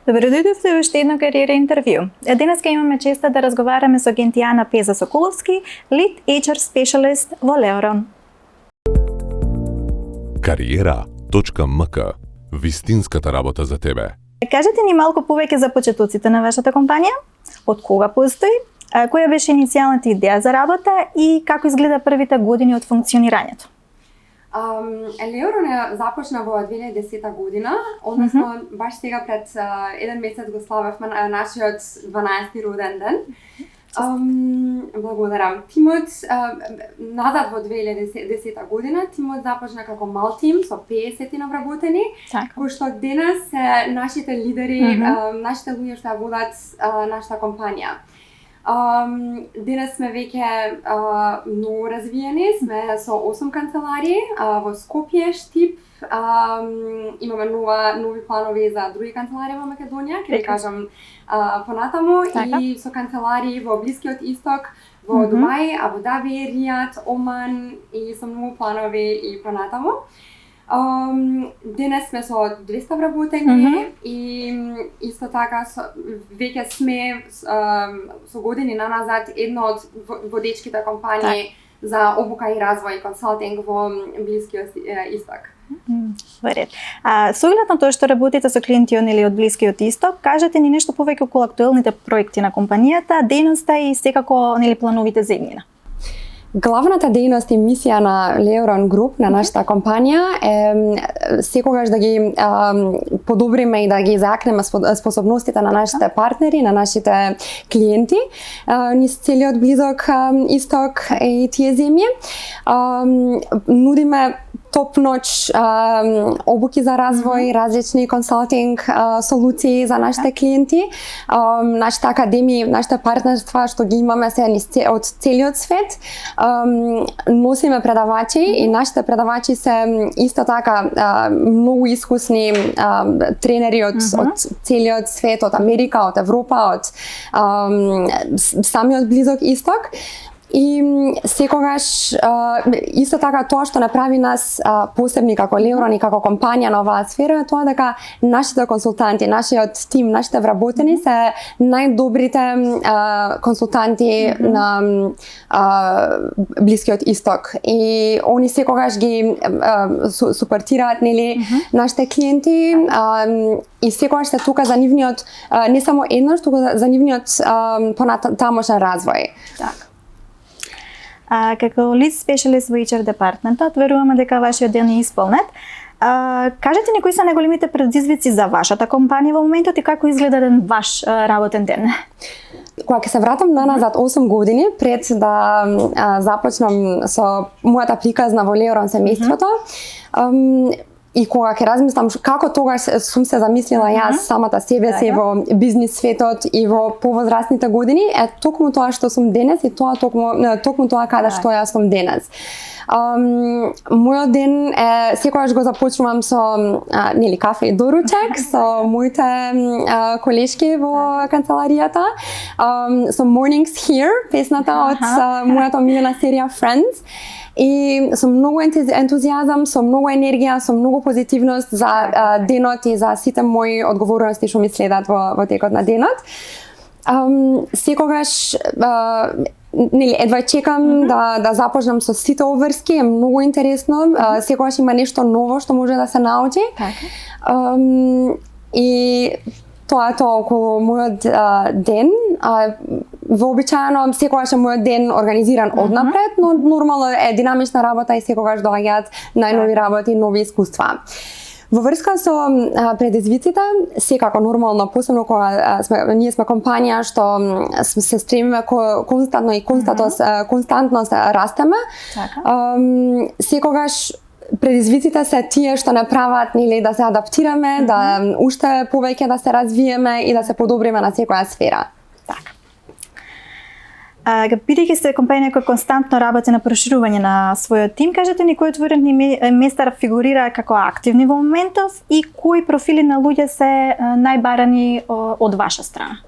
Добродојдовте во уште едно кариера интервју. Денеска имаме честа да разговараме со Гентијана Пеза Соколовски, Lead HR Specialist во Леорон. Кариера.мк. Вистинската работа за тебе. Кажете ни малку повеќе за почетоците на вашата компанија? Од кога постои? Која беше иницијалната идеја за работа и како изгледа првите години од функционирањето? Леорон започна во 2010 година, односно баш сега пред еден месец го славевме нашиот 12-ти роден ден. Благодарам. Тимот назад во 2010 година, тимот започна како мал тим со 50 навработени, кои што денес се нашите лидери, нашите луѓе што ја водат нашата компанија. Денес сме веќе многу развиени, сме со 8 канцеларии во Скопје, Штип, имаме нови планови за други канцеларии во Македонија, ќе ви кажам понатаму, и со канцеларии во Блискиот Исток, во Дубај, Абу Даби, Ријад, Оман и со многу планови и понатаму. Денес сме со 200 вработени и исто така веќе сме со години наназад една од водечките компании за обука и развој и консалтинг во Блискиот Исток. Во ред. Со оглед на тоа што работите со клиенти од Блискиот Исток, кажете ни нешто повеќе околу актуелните проекти на компанијата, дејноста и секако плановите за иднина. Главната дејност и мисија на Леорон Груп, на нашата компанија, е секогаш да ги подобриме и да ги заакнеме способностите на нашите партнери, на нашите клиенти низ целиот близок Исток и тие земји. Нудиме топ-ноч обуки за развој, различни консалтинг солуции за нашите клиенти. Нашите академии, нашите партнерства што ги имаме се од целиот свет. Носиме предавачи и нашите предавачи се исто така многу искусни тренери од целиот свет, од Америка, од Европа, од самиот близок Исток. И секогаш исто така тоа што направи нас посебни како Леорон и како компанија на оваа сфера е тоа дека нашите консултанти, нашиот тим, нашите вработени се најдобрите консултанти на Блискиот Исток и они секогаш ги супортираат нашите клиенти и секогаш се тука за нивниот не само еднаш, туку за нивниот понатамошен развој. Како Lead Specialist во HR департментот, веруваме дека вашиот дел е исполнет. Кажете ни кои се најголемите предизвици за вашата компанија во моментот и како изгледа еден ваш работен ден? Кога ќе се вратам назад 8 години пред да започнам со мојата приказна во Леорон семејството, и кога ќе размислам како тогаш сум се замислила јас самата себе си во бизнис светот и во повозрастните години, е токму тоа што сум денес и токму тоа каде што јас сум денес. Мојот ден секогаш го започнувам со кафе и доручек со моите колешки во канцеларијата, со Mornings Here, песната од мојата омилена серија Friends. И со многу ентузијазам, со многу енергија, со многу позитивност за денот и за сите мои одговорности што ми следат во текот на денот. Секогаш едва чекам да започнам со сите обврски, е многу интересно, секогаш има нешто ново што може да се научи. И тоа е тоа околу мојот ден. Вообичаено секогаш е мојот ден организиран однапред, но нормално е динамична работа и секогаш доаѓаат најнови работи, нови искуства. Во врска со предизвиците, секако нормално, посебно кога ние сме компанија што се стремиме константно и константно растеме, секогаш предизвиците се тие што не прават да се адаптираме, да уште повеќе да се развиеме и да се подобриме на секоја сфера. Бидејќи сте компанија која константно работи на проширување на својот тим, кажете ни кои отворени места фигурира како активни во моментов и кои профили на луѓе се најбарани од ваша страна?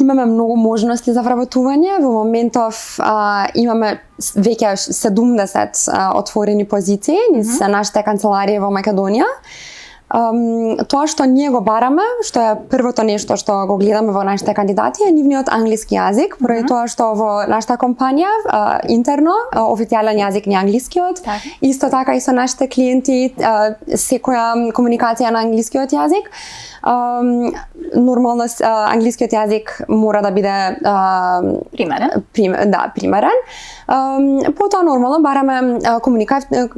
Имаме многу можности за вработување. Во моментов имаме веќе 70 отворени позиции низ нашите канцеларии во Македонија. Тоа што ние го бараме, што е првото нешто што го гледаме во нашите кандидати, е нивниот англиски јазик, поради тоа што во нашата компанија интерно официјален јазик не е англискиот. Исто така и со нашите клиенти секоја комуникација на англискиот јазик. Нормално англискиот јазик мора да биде примерен. Потоа нормално бараме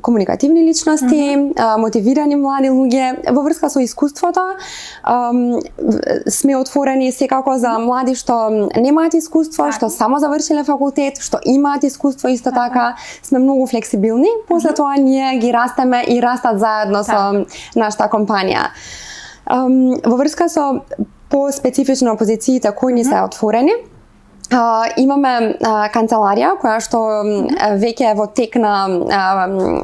комуникативни личности, мотивирани млади луѓе во врска со искуството. Сме отворени секако за млади што немаат искуство, што само завршиле факултет, што имаат искуство исто така. Сме многу флексибилни. После тоа ние ги растеме и растат заедно со нашата компанија. Во врска со по-специфично позициите кои ни се отворени, имаме канцеларија која што веќе е во тек на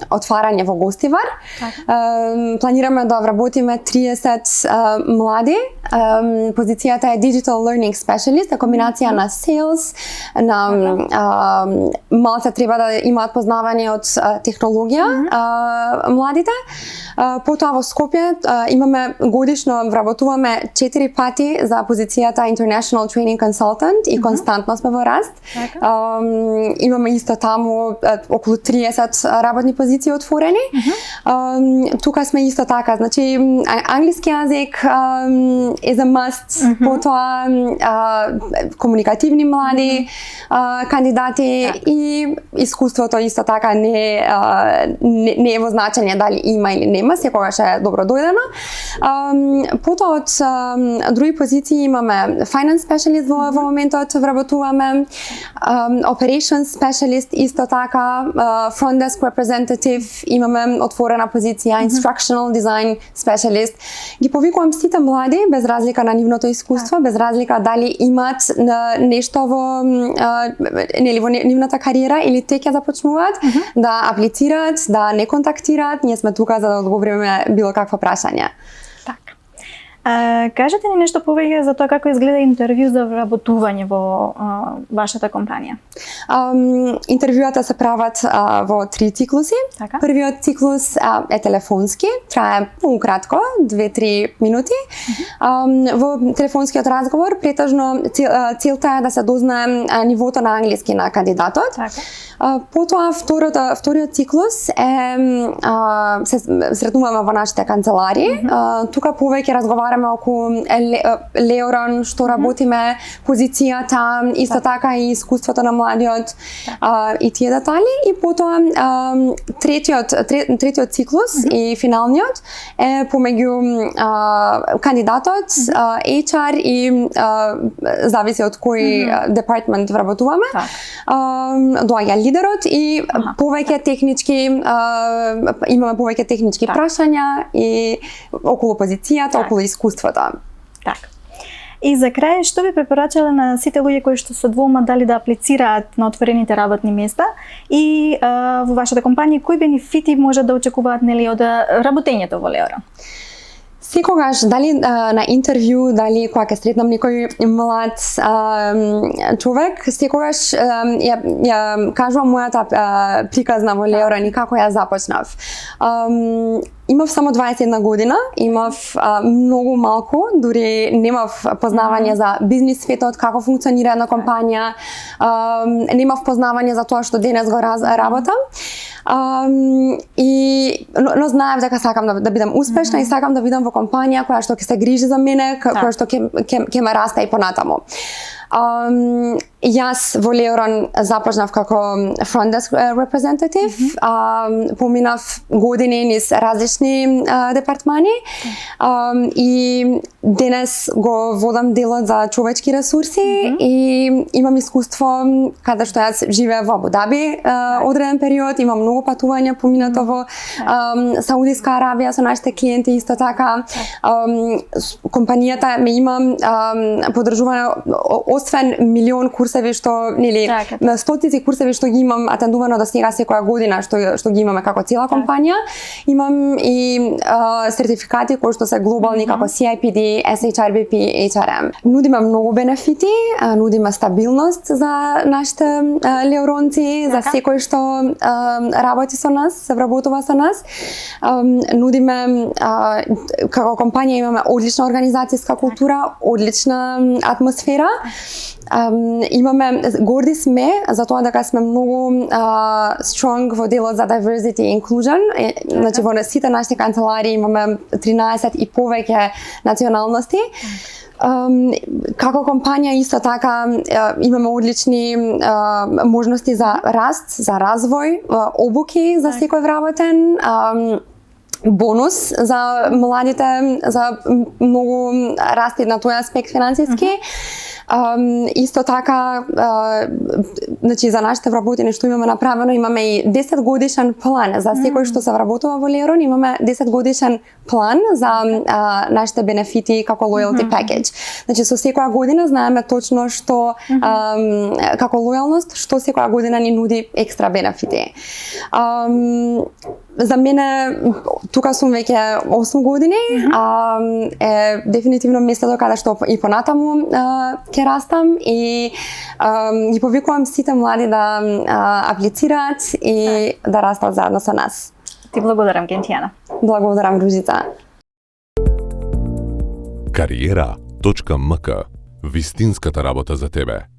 отварање во Гостивар. Планираме да вработиме 30 млади. Позицијата е Digital Learning Specialist, комбинација на sales, на малце треба да имаат познавање од технологија младите. Потоа во Скопје имаме годишно вработуваме 4 пати за позицијата International Training Consultant и константно сме во раст. Имаме исто таму околу 30 работни позиции отворени. Тука сме исто така, значи англиски јазик is a must, потоа комуникативни млади кандидати и искуството исто така не е во значење дали има или нема, секогаш е добро дојдено. Потоа од други позиции имаме Finance Specialist во моментот вработуваме, Operations Specialist исто така, Front Desk Representative имаме отворена позиција, Instructional Design Specialist. Ги повикувам сите млади без разлика на нивното искуство, без разлика дали имаат нешто во нивната кариера или те ќе започнуваат да аплицираат, да не контактираат. Ние сме тука за да одговориме било каква прашање. Така. Кажете ни нешто повеќе за тоа како изгледа интервју за вработување во вашата компанија? Интервјуата се прават во 3 циклуси. Така. Првиот циклус е телефонски, трае многу кратко, 2-3 минути. Во телефонскиот разговор претежно целта е да се дознае нивото на англиски на кандидатот. Така. Потоа вториот циклус е се сретнуваме во нашите канцеларии. Тука повеќе разговараме околу Леорон, што работиме, позицијата, исто така и искуството на младиот и тие детали. И потоа третиот циклус и финалниот е помеѓу кандидатот, HR и зависи од кој департмент вработуваме. Доаѓа лидерот и повеќе технички имаме повеќе технички прашања и околу позицијата, околу искуството. Така. И за крај, што би препорачале на сите луѓе кои што се двоумат дали да аплицираат на отворените работни места и во вашата компанија, кои бенефити може да очекуваат нели од работењето во Леорон? Секогаш, дали на интервју, дали кога ќе сретнам некој млад човек, секогаш ја кажувам мојата приказна во Леорон и како ја започнав. Имав само 21 година, имав многу малку, дури немав познавање за бизнис светот, како функционира една компанија, немав познавање за тоа што денес го работам. Но знаев дека сакам да бидам успешна и сакам да бидам во компанија која што ќе се грижи за мене, која што ќе ме расте и понатаму. Јас во Леорон започнав како Front Desk Representative, поминав години низ различни департмани и денес го водам делот за човечки ресурси и имам искуство каде што јас живеев во Абу Даби одреден период, имам многу патувања поминато во Саудиска Арабија со нашите клиенти исто така. Компанијата ме имам подржувана освен милион курсеви што нели на стотици курсеви што ги имам атендувано до сега секоја година што ги имаме како цела компанија. Имам и сертификати кои што се глобални како CIPD, SHRBP, HRM. Нудиме многу бенефити, нудиме стабилност за нашите леуронци, за секој што работи со нас, се вработува со нас. Нудиме, како компанија имаме одлична организацијска култура, одлична атмосфера. Имаме, горди сме за тоа дека сме многу strong во делот за diversity and inclusion. Значи во сите нашите канцеларии имаме 13 и повеќе националности. Како компанија исто така имаме одлични можности за раст, за развој, обуки за секој вработен, бонус за младите, за многу расти на тој аспект финансиски. Исто така, значи за нашите вработени што имаме направено, имаме и 10 годишен план за секој што се вработува во Лерон, имаме 10 годишен план за нашите бенефити како loyalty package. Значи со секоја година знаеме точно што како лојалност, што секоја година ни нуди екстра бенефити. За мене, тука сум веќе 8 години, е дефинитивно местото каде што и понатаму ќе растам и ги повикувам сите млади да аплицираат и да растат заедно со нас. Ти благодарам, Гентијана. Благодарам, Ружица. Кариера.мк. Вистинската работа за тебе.